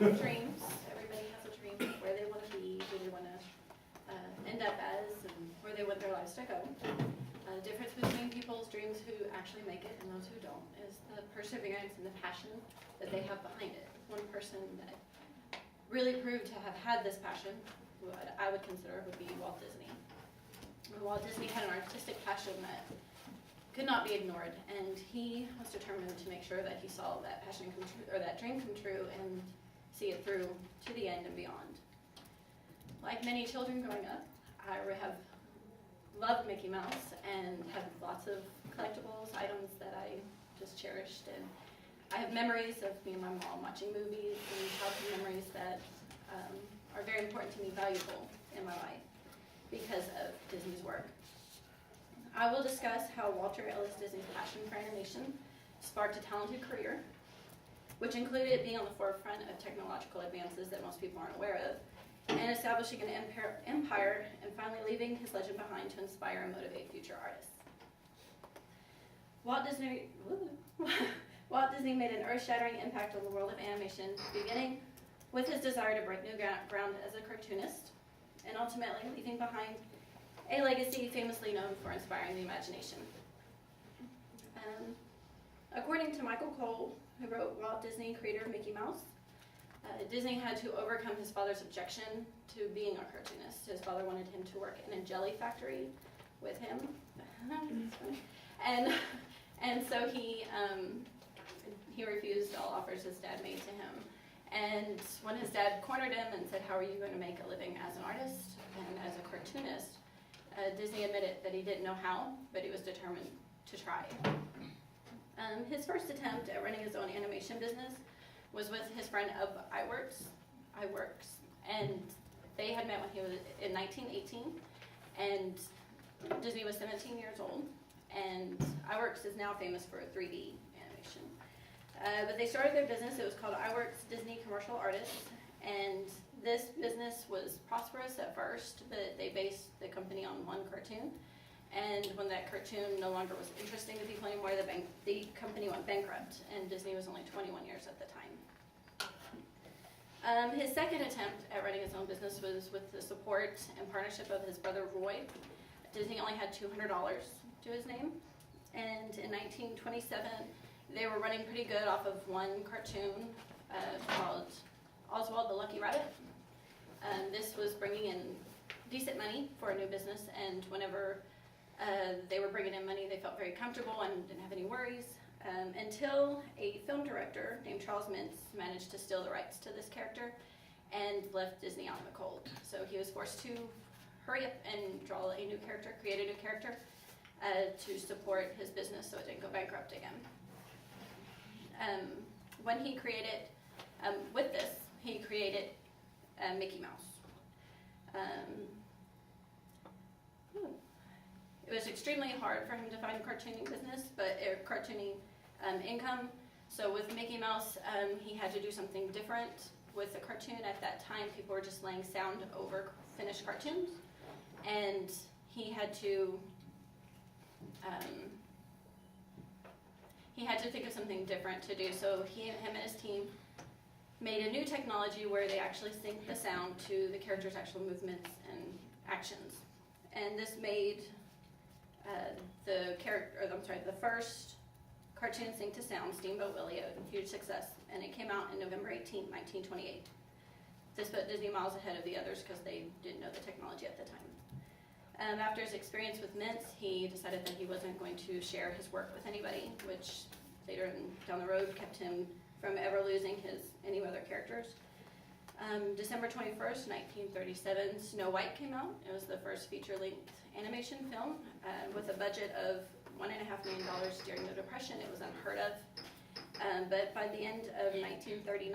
have dreams. Everybody has a dream of where they want to be, who they want to end up as, and where they want their lives to go. The difference between people's dreams who actually make it and those who don't is the perseverance and the passion that they have behind it. One person that really proved to have had this passion, what I would consider would be Walt Disney. Walt Disney had an artistic passion that could not be ignored, and he was determined to make sure that he saw that passion come true, or that dream come true, and see it through to the end and beyond. Like many children growing up, I have loved Mickey Mouse and have lots of collectibles, items that I just cherished, and I have memories of me and my mom watching movies and childhood memories that are very important to me, valuable in my life because of Disney's work. I will discuss how Walter Ellis Disney's passion for animation sparked a talented career, which included being on the forefront of technological advances that most people aren't aware of, and establishing an empire, and finally leaving his legend behind to inspire and motivate future artists. Walt Disney made an earth-shattering impact on the world of animation, beginning with his desire to break new ground as a cartoonist, and ultimately leaving behind a legacy famously known for inspiring the imagination. According to Michael Cole, who wrote Walt Disney, creator of Mickey Mouse, Disney had to overcome his father's objection to being a cartoonist. His father wanted him to work in a jelly factory with him, and so he refused all offers his dad made to him. And when his dad cornered him and said, "How are you going to make a living as an artist and as a cartoonist?" Disney admitted that he didn't know how, but he was determined to try. His first attempt at running his own animation business was with his friend of iWorks, and they had met when he was in 1918, and Disney was 17 years old, and iWorks is now famous for 3D animation. But they started their business. It was called iWorks Disney Commercial Artists, and this business was prosperous at first, but they based the company on one cartoon. And when that cartoon no longer was interesting to people anymore, the company went bankrupt, and Disney was only 21 years at the time. His second attempt at running his own business was with the support and partnership of his brother Roy. Disney only had $200 to his name, and in 1927, they were running pretty good off of one cartoon called Oswald the Lucky Rabbit. This was bringing in decent money for a new business, and whenever they were bringing in money, they felt very comfortable and didn't have any worries, until a film director named Charles Mintz managed to steal the rights to this character and left Disney out in the cold. So he was forced to hurry up and draw a new character, create a new character to support his business so it didn't go bankrupt again. When he created, with this, he created Mickey Mouse. It was extremely hard for him to find a cartooning business, but cartooning income. So with Mickey Mouse, he had to do something different. With the cartoon at that time, people were just laying sound over finished cartoons, and he had to think of something different to do. So him and his team made a new technology where they actually sync the sound to the character's actual movements and actions, and this made the first cartoon sync to sound, Steamboat Willie, a huge success, and it came out in November 18, 1928. This put Disney miles ahead of the others because they didn't know the technology at the time. After his experience with Mintz, he decided that he wasn't going to share his work with anybody, which later down the road kept him from ever losing any other characters. December 21st, 1937, Snow White came out. It was the first feature-length animation film with a budget of $1.5 million during the Depression. It was unheard of. But by the end of 1939,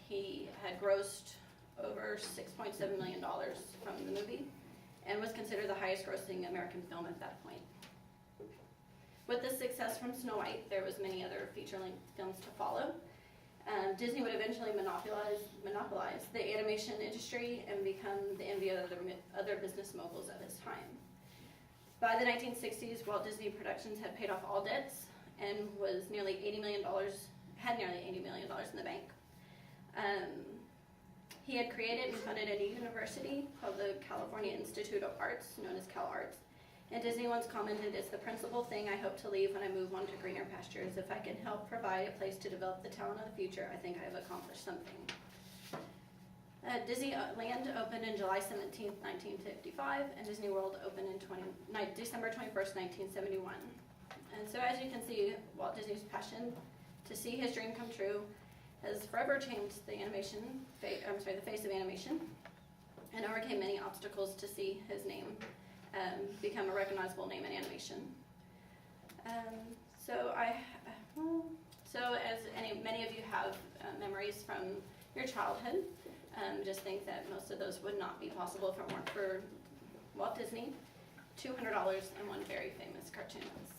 he had grossed over $6.7 million from the movie and was considered the highest grossing American film at that point. With the success from Snow White, there was many other feature-length films to follow. Disney would eventually monopolize the animation industry and become the envy of other business moguls of his time. By the 1960s, Walt Disney Productions had paid off all debts and had nearly $80 million in the bank. He had created and funded a new university called the California Institute of Arts, known as CalArts. And Disney once commented, "It's the principal thing I hope to leave when I move on to greener pastures. If I can help provide a place to develop the talent of the future, I think I have accomplished something." Disneyland opened in July 17th, 1955, and Disney World opened in December 21st, 1971. And so as you can see, Walt Disney's passion to see his dream come true has forever changed the face of animation, and overcame many obstacles to see his name become a recognizable name in animation. So as many of you have memories from your childhood, just think that most of those would not be possible if it weren't for Walt Disney, $200, and one very famous cartoonist.